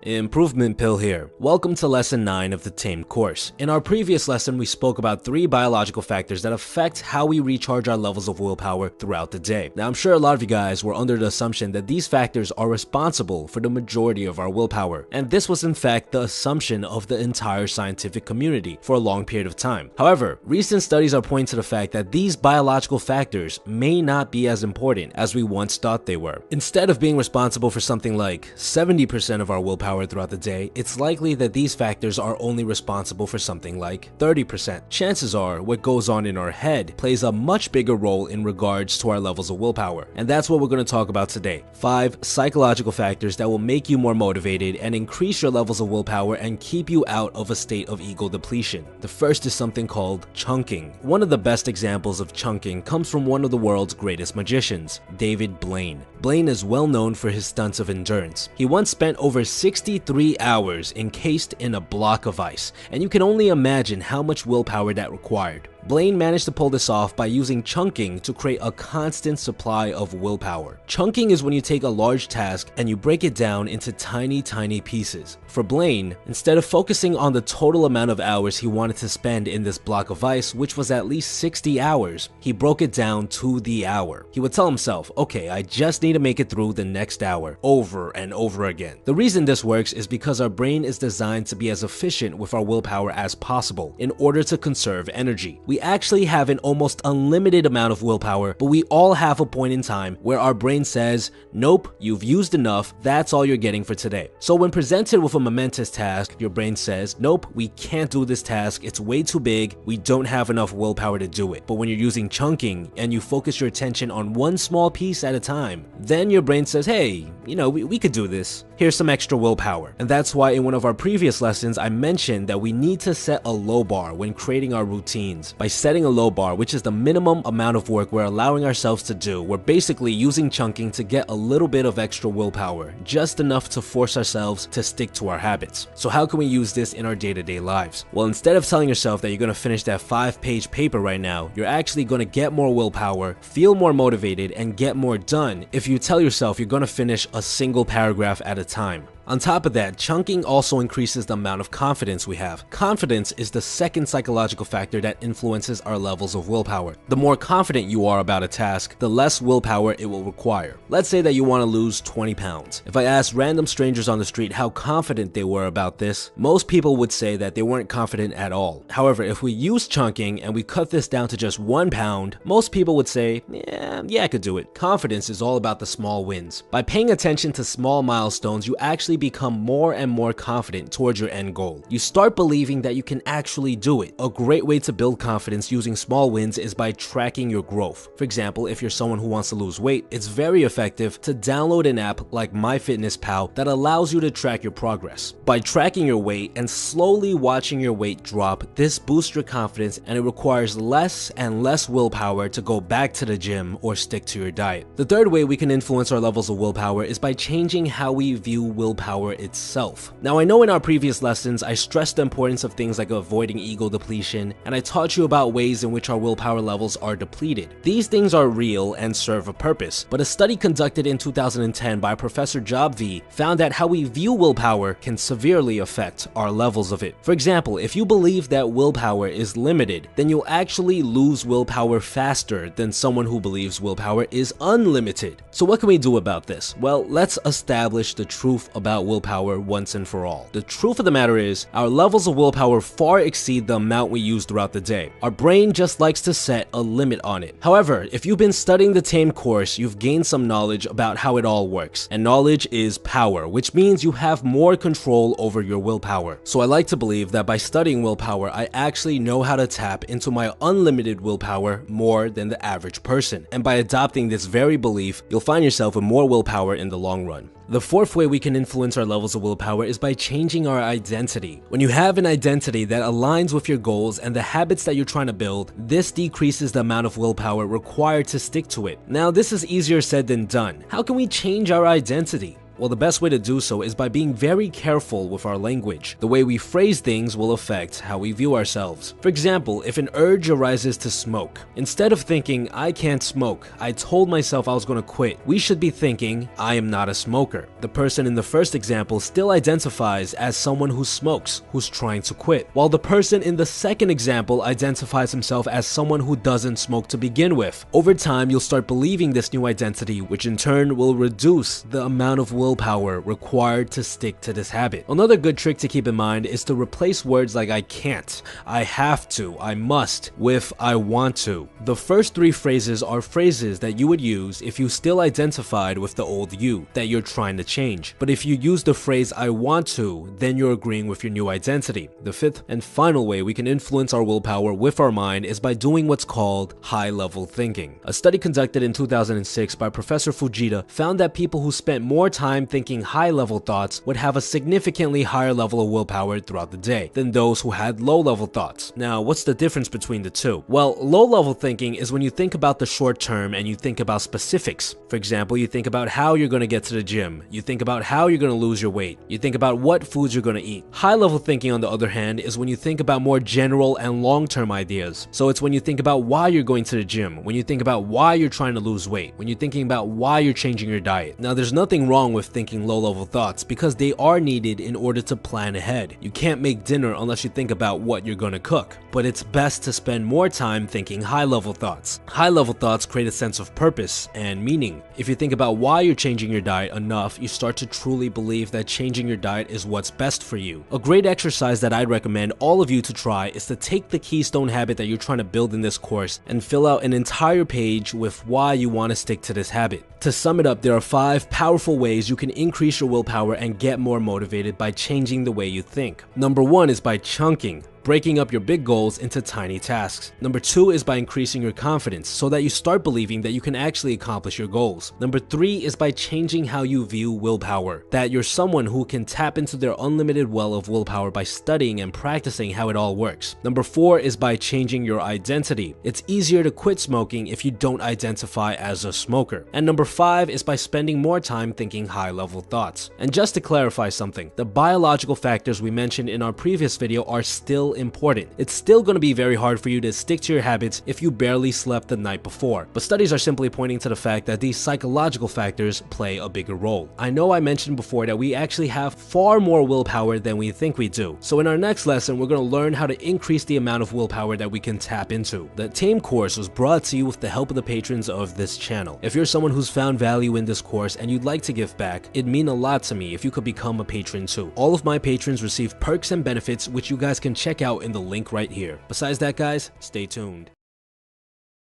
Improvement Pill here. Welcome to lesson 9 of the Tamed course. In our previous lesson, we spoke about 3 biological factors that affect how we recharge our levels of willpower throughout the day. Now, I'm sure a lot of you guys were under the assumption that these factors are responsible for the majority of our willpower. And this was in fact the assumption of the entire scientific community for a long period of time. However, recent studies are pointing to the fact that these biological factors may not be as important as we once thought they were. Instead of being responsible for something like 70% of our willpower throughout the day, it's likely that these factors are only responsible for something like 30%. Chances are what goes on in our head plays a much bigger role in regards to our levels of willpower. And that's what we're going to talk about today. 5 psychological factors that will make you more motivated and increase your levels of willpower and keep you out of a state of ego depletion. The first is something called chunking. One of the best examples of chunking comes from one of the world's greatest magicians, David Blaine. Blaine is well known for his stunts of endurance. He once spent over 63 hours encased in a block of ice, and you can only imagine how much willpower that required. Blaine managed to pull this off by using chunking to create a constant supply of willpower. Chunking is when you take a large task and you break it down into tiny pieces. For Blaine, instead of focusing on the total amount of hours he wanted to spend in this block of ice, which was at least 60 hours, he broke it down to the hour. He would tell himself, okay, I just need to make it through the next hour, over and over again. The reason this works is because our brain is designed to be as efficient with our willpower as possible in order to conserve energy. We actually have an almost unlimited amount of willpower, but we all have a point in time where our brain says, nope, you've used enough, that's all you're getting for today. So when presented with a momentous task, your brain says, nope, we can't do this task, it's way too big, we don't have enough willpower to do it. But when you're using chunking and you focus your attention on one small piece at a time, then your brain says, hey, we could do this. Here's some extra willpower. And that's why in one of our previous lessons, I mentioned that we need to set a low bar when creating our routines. By setting a low bar, which is the minimum amount of work we're allowing ourselves to do, we're basically using chunking to get a little bit of extra willpower, just enough to force ourselves to stick to our habits. So how can we use this in our day-to-day lives? Well, instead of telling yourself that you're going to finish that 5-page paper right now, you're actually going to get more willpower, feel more motivated, and get more done if you tell yourself you're going to finish a single paragraph at a time. On top of that, chunking also increases the amount of confidence we have. Confidence is the second psychological factor that influences our levels of willpower. The more confident you are about a task, the less willpower it will require. Let's say that you want to lose 20 pounds. If I asked random strangers on the street how confident they were about this, most people would say that they weren't confident at all. However, if we use chunking and we cut this down to just 1 pound, most people would say, yeah, I could do it. Confidence is all about the small wins. By paying attention to small milestones, you actually become more and more confident towards your end goal. You start believing that you can actually do it. A great way to build confidence using small wins is by tracking your growth. For example, if you're someone who wants to lose weight, it's very effective to download an app like MyFitnessPal that allows you to track your progress. By tracking your weight and slowly watching your weight drop, this boosts your confidence and it requires less and less willpower to go back to the gym or stick to your diet. The third way we can influence our levels of willpower is by changing how we view willpower itself. Now, I know in our previous lessons I stressed the importance of things like avoiding ego depletion, and I taught you about ways in which our willpower levels are depleted. These things are real and serve a purpose, but a study conducted in 2010 by Professor Job V found that how we view willpower can severely affect our levels of it. For example, if you believe that willpower is limited, then you'll actually lose willpower faster than someone who believes willpower is unlimited. So what can we do about this? Well, let's establish the truth about willpower once and for all. The truth of the matter is, our levels of willpower far exceed the amount we use throughout the day. Our brain just likes to set a limit on it. However, if you've been studying the Tamed course, you've gained some knowledge about how it all works. And knowledge is power, which means you have more control over your willpower. So I like to believe that by studying willpower, I actually know how to tap into my unlimited willpower more than the average person. And by adopting this very belief, you'll find yourself with more willpower in the long run. The fourth way we can influence our levels of willpower is by changing our identity. When you have an identity that aligns with your goals and the habits that you're trying to build, this decreases the amount of willpower required to stick to it. Now, this is easier said than done. How can we change our identity? Well, the best way to do so is by being very careful with our language. The way we phrase things will affect how we view ourselves. For example, if an urge arises to smoke, instead of thinking, I can't smoke, I told myself I was going to quit, we should be thinking, I am not a smoker. The person in the first example still identifies as someone who smokes, who's trying to quit, while the person in the second example identifies himself as someone who doesn't smoke to begin with. Over time, you'll start believing this new identity, which in turn will reduce the amount of willpower required to stick to this habit. Another good trick to keep in mind is to replace words like I can't, I have to, I must with I want to. The first three phrases are phrases that you would use if you still identified with the old you that you're trying to change. But if you use the phrase I want to, then you're agreeing with your new identity. The fifth and final way we can influence our willpower with our mind is by doing what's called high-level thinking. A study conducted in 2006 by Professor Fujita found that people who spent more time thinking high-level thoughts would have a significantly higher level of willpower throughout the day than those who had low-level thoughts. Now, what's the difference between the two? Well, low-level thinking is when you think about the short term and you think about specifics. For example, you think about how you're going to get to the gym. You think about how you're going to lose your weight. You think about what foods you're going to eat. High-level thinking, on the other hand, is when you think about more general and long-term ideas. So it's when you think about why you're going to the gym, when you think about why you're trying to lose weight, when you're thinking about why you're changing your diet. Now, there's nothing wrong with thinking low-level thoughts because they are needed in order to plan ahead. You can't make dinner unless you think about what you're going to cook. But it's best to spend more time thinking high-level thoughts. High-level thoughts create a sense of purpose and meaning. If you think about why you're changing your diet enough, you start to truly believe that changing your diet is what's best for you. A great exercise that I'd recommend all of you to try is to take the keystone habit that you're trying to build in this course and fill out an entire page with why you want to stick to this habit. To sum it up, there are 5 powerful ways you can increase your willpower and get more motivated by changing the way you think. Number 1 is by chunking. Breaking up your big goals into tiny tasks. Number 2 is by increasing your confidence so that you start believing that you can actually accomplish your goals. Number 3 is by changing how you view willpower, that you're someone who can tap into their unlimited well of willpower by studying and practicing how it all works. Number 4 is by changing your identity. It's easier to quit smoking if you don't identify as a smoker. And number 5 is by spending more time thinking high-level thoughts. And just to clarify something, the biological factors we mentioned in our previous video are still important. It's still going to be very hard for you to stick to your habits if you barely slept the night before, but studies are simply pointing to the fact that these psychological factors play a bigger role. I know I mentioned before that we actually have far more willpower than we think we do, so in our next lesson we're going to learn how to increase the amount of willpower that we can tap into. The TAME course was brought to you with the help of the patrons of this channel. If you're someone who's found value in this course and you'd like to give back, it'd mean a lot to me if you could become a patron too. All of my patrons receive perks and benefits which you guys can check out in the link right here. Besides that, guys, stay tuned.